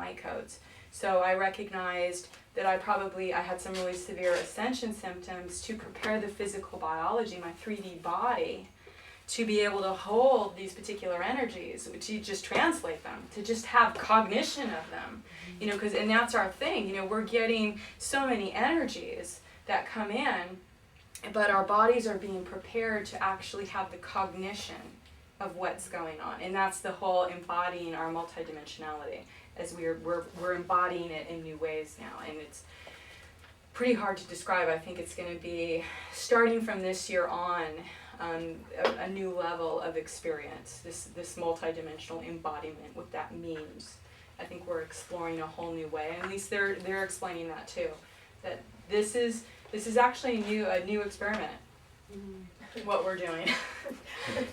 light codes. So I recognized that I had some really severe ascension symptoms to prepare the physical biology, my 3D body, to be able to hold these particular energies, to just translate them, to just have cognition of them, you know, and that's our thing, you know, we're getting so many energies that come in, but our bodies are being prepared to actually have the cognition of what's going on, and that's the whole embodying our multidimensionality, as we're embodying it in new ways now, and it's pretty hard to describe. I think it's going to be, starting from this year on, a new level of experience, this multidimensional embodiment, what that means. I think we're exploring a whole new way, and at least they're explaining that too, that this is actually a new experiment. What we're doing.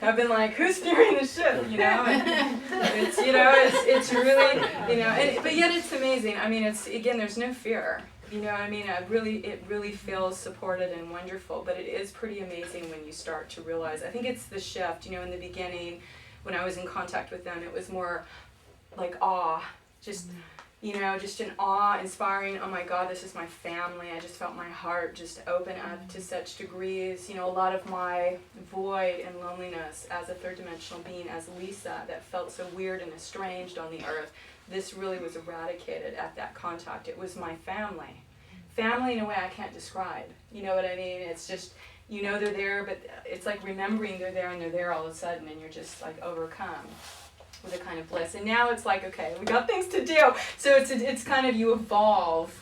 I've been like, who's steering the ship, you know? And it's really, you know, but yet it's amazing. I mean, again, there's no fear. You know what I mean? It really feels supported and wonderful, but it is pretty amazing when you start to realize. I think it's the shift, you know, in the beginning, when I was in contact with them, it was more like awe, just, you know, just an awe-inspiring, oh my God, this is my family. I just felt my heart just open up to such degrees. You know, a lot of my void and loneliness as a third-dimensional being, as Lisa, that felt so weird and estranged on the earth, this really was eradicated at that contact. It was my family. Family in a way I can't describe. You know what I mean? It's just, you know they're there, but it's like remembering they're there and they're there all of a sudden, and you're just like overcome with a kind of bliss. And now it's like, okay, we got things to do. So it's kind of, you evolve,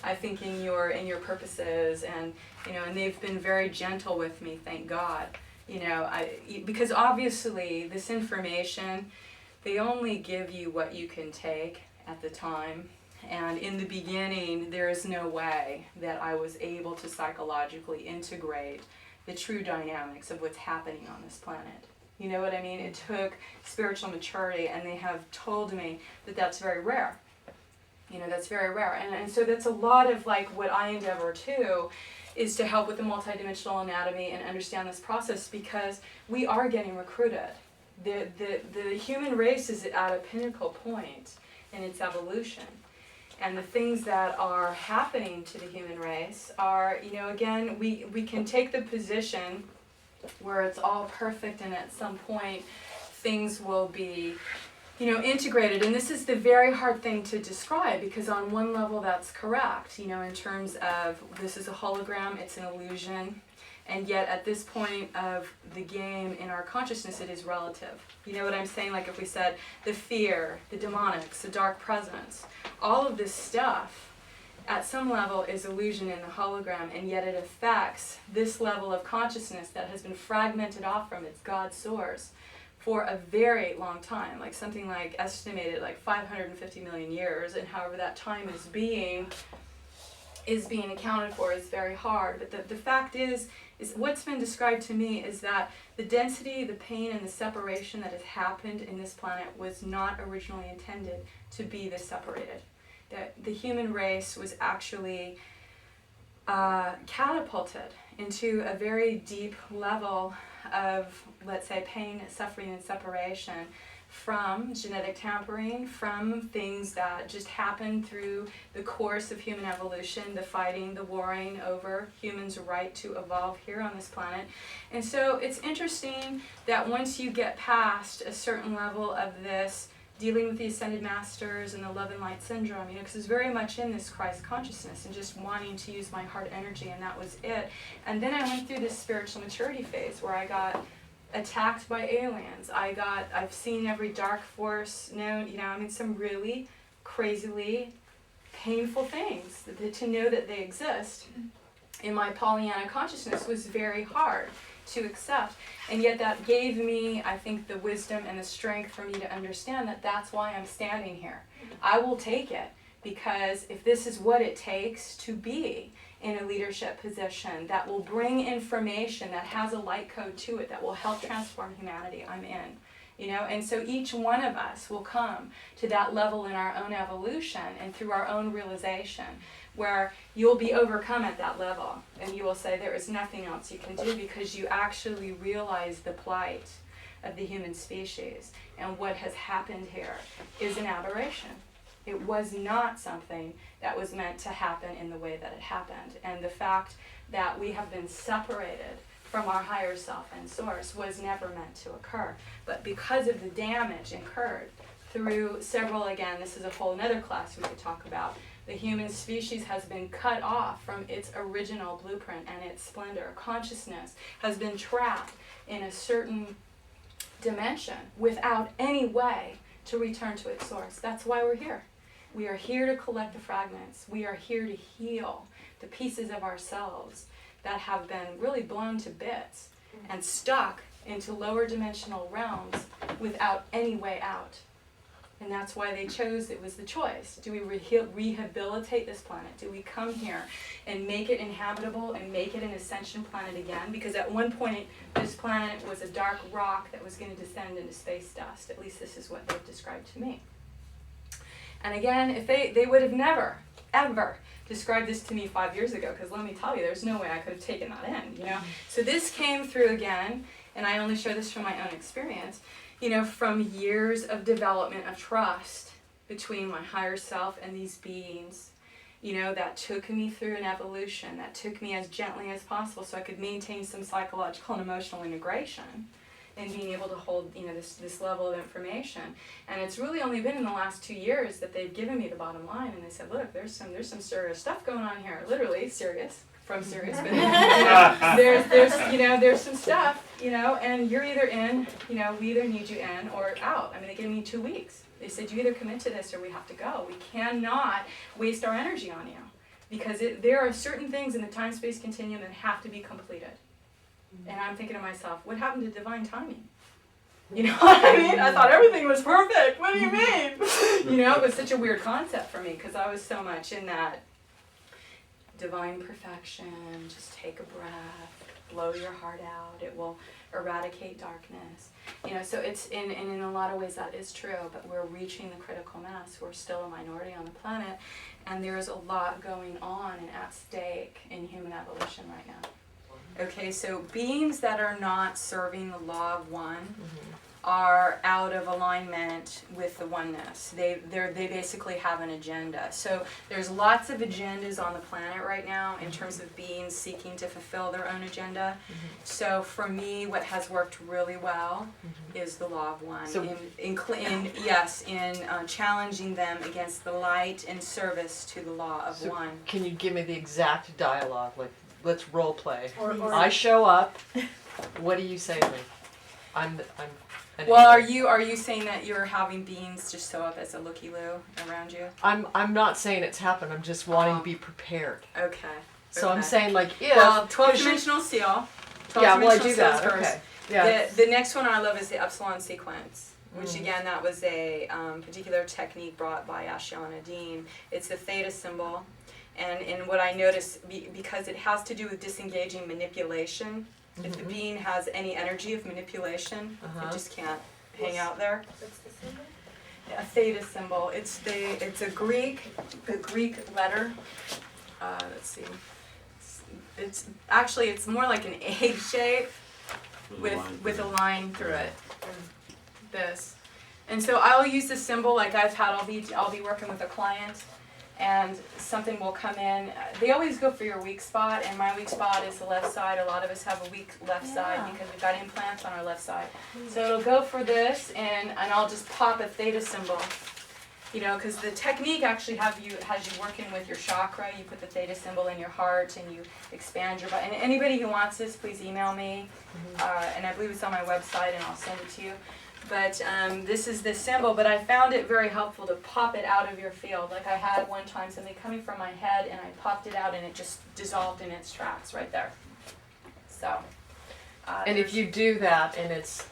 I think, in your purposes, and you know, and they've been very gentle with me, thank God. You know, because obviously this information, they only give you what you can take at the time. And in the beginning, there is no way that I was able to psychologically integrate the true dynamics of what's happening on this planet. You know what I mean? It took spiritual maturity, and they have told me that that's very rare. You know, that's very rare. And so that's a lot of like what I endeavor to, is to help with the multidimensional anatomy and understand this process, because we are getting recruited. The human race is at a pinnacle point in its evolution. And the things that are happening to the human race are, you know, again, we can take the position where it's all perfect, and at some point things will be, you know, integrated. And this is the very hard thing to describe, because on one level that's correct, you know, in terms of this is a hologram, it's an illusion, and yet at this point of the game in our consciousness, it is relative. You know what I'm saying? Like if we said the fear, the demonics, the dark presence, all of this stuff at some level is illusion in the hologram, and yet it affects this level of consciousness that has been fragmented off from its God source for a very long time, like something like estimated like 550 million years, and however that time is being accounted for is very hard. But the fact is what's been described to me is that the density, the pain, and the separation that has happened in this planet was not originally intended to be this separated. That the human race was actually catapulted into a very deep level of, let's say, pain, suffering, and separation from genetic tampering, from things that just happen through the course of human evolution, the fighting, the warring over humans' right to evolve here on this planet. And so it's interesting that once you get past a certain level of this, dealing with the Ascended Masters and the Love and Light Syndrome, you know, because it's very much in this Christ consciousness and just wanting to use my heart energy, and that was it. And then I went through this spiritual maturity phase where I got attacked by aliens. I've seen every dark force known, you know, I mean, some really crazily painful things. To know that they exist in my Pollyanna consciousness was very hard to accept, and yet that gave me, I think, the wisdom and the strength for me to understand that that's why I'm standing here. I will take it, because if this is what it takes to be in a leadership position that will bring information that has a light code to it that will help transform humanity, I'm in. You know, and so each one of us will come to that level in our own evolution and through our own realization, where you'll be overcome at that level, and you will say there is nothing else you can do, because you actually realize the plight of the human species, and what has happened here is an aberration. It was not something that was meant to happen in the way that it happened. And the fact that we have been separated from our higher self and source was never meant to occur. But because of the damage incurred through several, again, this is a whole nother class we could talk about, the human species has been cut off from its original blueprint and its splendor. Consciousness has been trapped in a certain dimension without any way to return to its source. That's why we're here. We are here to collect the fragments. We are here to heal the pieces of ourselves that have been really blown to bits and stuck into lower dimensional realms without any way out. And that's why they chose, it was the choice. Do we rehabilitate this planet? Do we come here and make it inhabitable and make it an ascension planet again? Because at one point, this planet was a dark rock that was going to descend into space dust. At least this is what they've described to me. And again, if they would have never, ever described this to me 5 years ago, because let me tell you, there's no way I could have taken that in, you know? So this came through again, and I only share this from my own experience, you know, from years of development of trust between my higher self and these beings, you know, that took me through an evolution, that took me as gently as possible so I could maintain some psychological and emotional integration and being able to hold, you know, this level of information. And it's really only been in the last 2 years that they've given me the bottom line, and they said, look, there's some serious stuff going on here, literally serious, from serious, but you know, there's some stuff, you know, and you're either in, you know, we either need you in or out. I mean, they gave me 2 weeks. They said, you either commit to this or we have to go. We cannot waste our energy on you, because there are certain things in the time-space continuum that have to be completed. And I'm thinking to myself, what happened to divine timing? You know what I mean? I thought everything was perfect. What do you mean? You know, it was such a weird concept for me, because I was so much in that divine perfection, just take a breath, blow your heart out, it will eradicate darkness. You know, so it's in a lot of ways that is true, but we're reaching the critical mass. We're still a minority on the planet, and there's a lot going on and at stake in human evolution right now. Okay, so beings that are not serving the law of one are out of alignment with the oneness. They basically have an agenda. So there's lots of agendas on the planet right now in terms of beings seeking to fulfill their own agenda. So for me, what has worked really well is the law of one. So in challenging them against the light and service to the law of one. Can you give me the exact dialogue? Like, let's role play. Or I show up. What do you say to me? Well, are you saying that you're having beings just show up as a looky-loo around you? I'm not saying it's happened. I'm just wanting to be prepared. Okay. So I'm saying, like, if... Well, 12-dimensional seal. Yeah, well, I do that. First. Okay. Yeah. The next one I love is the Epsilon sequence, which again, that was a particular technique brought by Ashiana Dean. It's the theta symbol. And what I notice, because it has to do with disengaging manipulation, if the being has any energy of manipulation, it just can't hang out there. What's the symbol? A theta symbol. It's a Greek letter. Let's see. It's more like an egg shape with a line through it. This. And so I'll use this symbol like I'll be working with a client, and something will come in. They always go for your weak spot, and my weak spot is the left side. A lot of us have a weak left side because we've got implants on our left side. So it'll go for this, and I'll just pop a theta symbol. You know, because the technique actually has you working with your chakra. You put the theta symbol in your heart, and you expand your body. And anybody who wants this, please email me, and I believe it's on my website, and I'll send it to you. But this is the symbol, but I found it very helpful to pop it out of your field. Like I had one time something coming from my head, and I popped it out, and it just dissolved in its tracks right there. So. And if you do that, and it's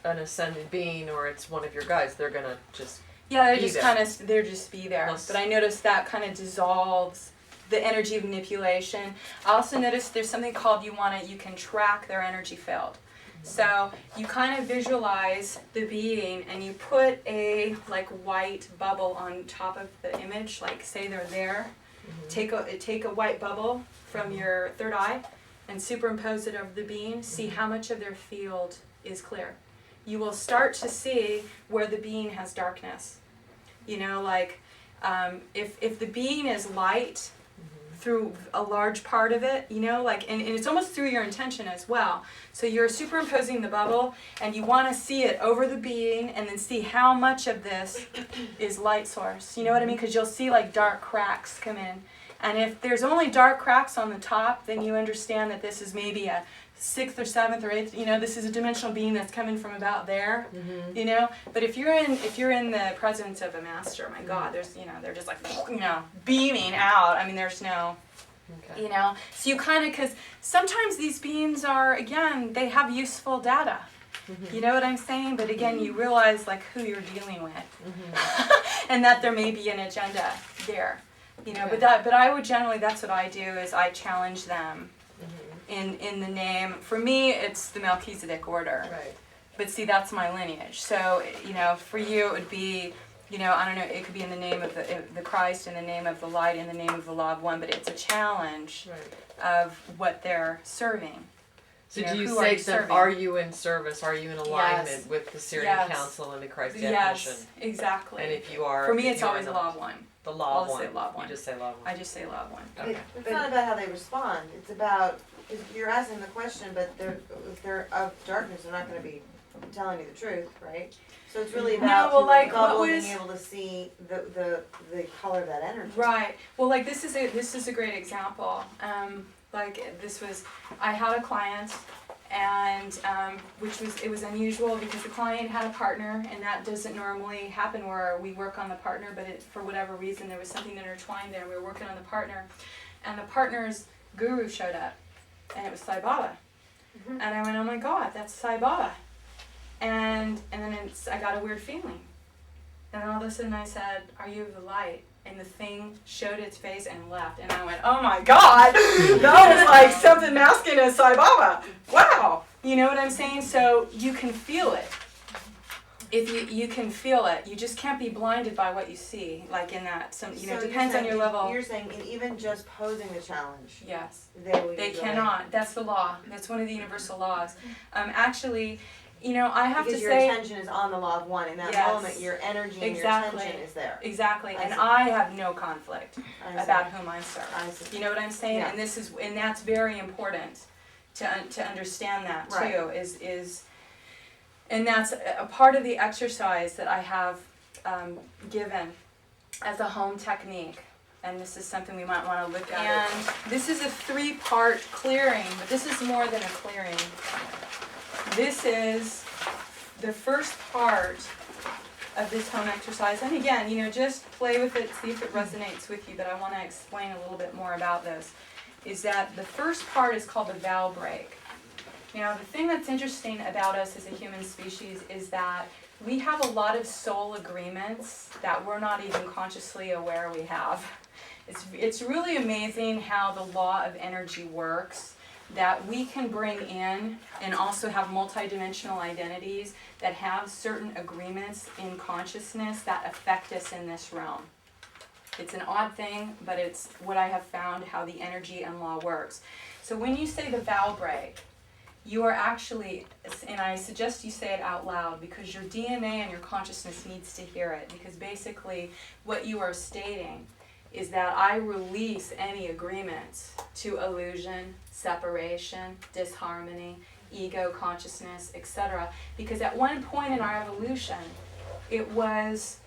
an ascended being, or it's one of your guides, they're gonna just they're just be there. But I noticed that kind of dissolves the energy of manipulation. I also noticed there's something called you can track their energy field. So you kind of visualize the being, and you put a white bubble on top of the image, like say they're there. Take a white bubble from your third eye and superimpose it over the being. See how much of their field is clear. You will start to see where the being has darkness. You know, like If the being is light through a large part of it, you know, like, and it's almost through your intention as well. So you're superimposing the bubble, and you want to see it over the being, and then see how much of this is light source. You know what I mean? Because you'll see like dark cracks come in. And if there's only dark cracks on the top, then you understand that this is maybe a 6th or 7th or 8th, you know, this is a dimensional being that's coming from about there, you know. But if you're in the presence of a master, my God, there's, you know, they're just like, you know, beaming out. I mean, there's no, you know. So you kind of, because sometimes these beings are, again, they have useful data. You know what I'm saying? But again, you realize like who you're dealing with, and that there may be an agenda there, you know. But I would generally, that's what I do, is I challenge them. In the name, for me, it's the Melchizedek order. Right. But see, that's my lineage. So, you know, for you, it would be, you know, I don't know, it could be in the name of the Christ, in the name of the light, in the name of the law of one, but it's a challenge of what they're serving. So do you say to them, are you in service? Are you in alignment with the Syrian Council and the Christ definition? Yes, exactly. And if you are... For me, it's always the law of one. The law of one. Say law of one. You just say law of one. I just say law of one. Okay. It's not about how they respond. It's about, you're asking the question, but if they're of darkness, they're not going to be telling you the truth, right? So it's really about being able to see the color of that energy. Right. Well, like this is a great example. Like this was, I had a client, and it was unusual because the client had a partner, and that doesn't normally happen where we work on the partner, but for whatever reason there was something intertwined there. We were working on the partner, and the partner's guru showed up, and it was Sai Baba. And I went, oh my God, that's Sai Baba. And then I got a weird feeling. And then all of a sudden I said, are you of the light? And the thing showed its face and left. And I went, oh my God, that was like something masking as Sai Baba. Wow. You know what I'm saying? So you can feel it. If you can feel it, you just can't be blinded by what you see. Like in that, depends on your level. You're saying even just posing the challenge. Yes. They cannot. That's the law. That's one of the universal laws. Actually, you know, I have because to your say... attention is on the law of one. In that moment, your energy and your attention is there. Exactly. And I have no conflict about whom I serve. You know what I'm saying? Yeah. And that's very important to understand that too. And that's a part of the exercise that I have given as a home technique. And this is something we might want to look at. And this is a 3-part clearing, but this is more than a clearing. This is the first part of this home exercise. And again, you know, just play with it, see if it resonates with you, but I want to explain a little bit more about this. Is that the first part is called the vow break. Now, the thing that's interesting about us as a human species is that we have a lot of soul agreements that we're not even consciously aware we have. It's really amazing how the law of energy works, that we can bring in and also have multidimensional identities that have certain agreements in consciousness that affect us in this realm. It's an odd thing, but it's what I have found how the energy and law works. So when you say the vow break, you are actually, and I suggest you say it out loud because your DNA and your consciousness needs to hear it, because basically what you are stating is that I release any agreements to illusion, separation, disharmony, ego, consciousness, etc. Because at one point in our evolution, it was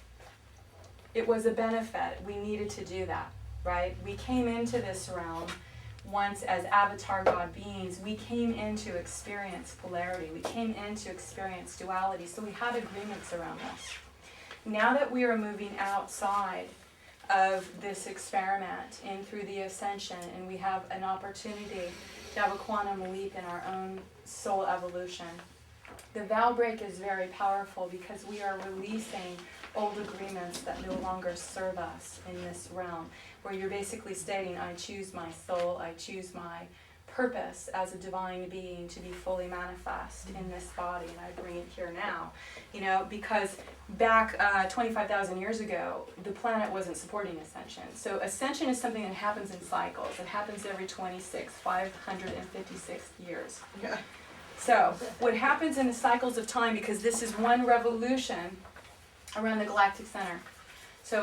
a benefit. We needed to do that, right? We came into this realm once as avatar God beings. We came in to experience polarity. We came in to experience duality. So we had agreements around this. Now that we are moving outside of this experiment in through the ascension, and we have an opportunity to have a quantum leap in our own soul evolution, the vow break is very powerful because we are releasing old agreements that no longer serve us in this realm, where you're basically stating, I choose my soul, I choose my purpose as a divine being to be fully manifest in this body, and I bring it here now. You know, because back 25,000 years ago, the planet wasn't supporting ascension. So ascension is something that happens in cycles. It happens every 556 years. Yeah. So what happens in the cycles of time, because this is one revolution around the galactic center.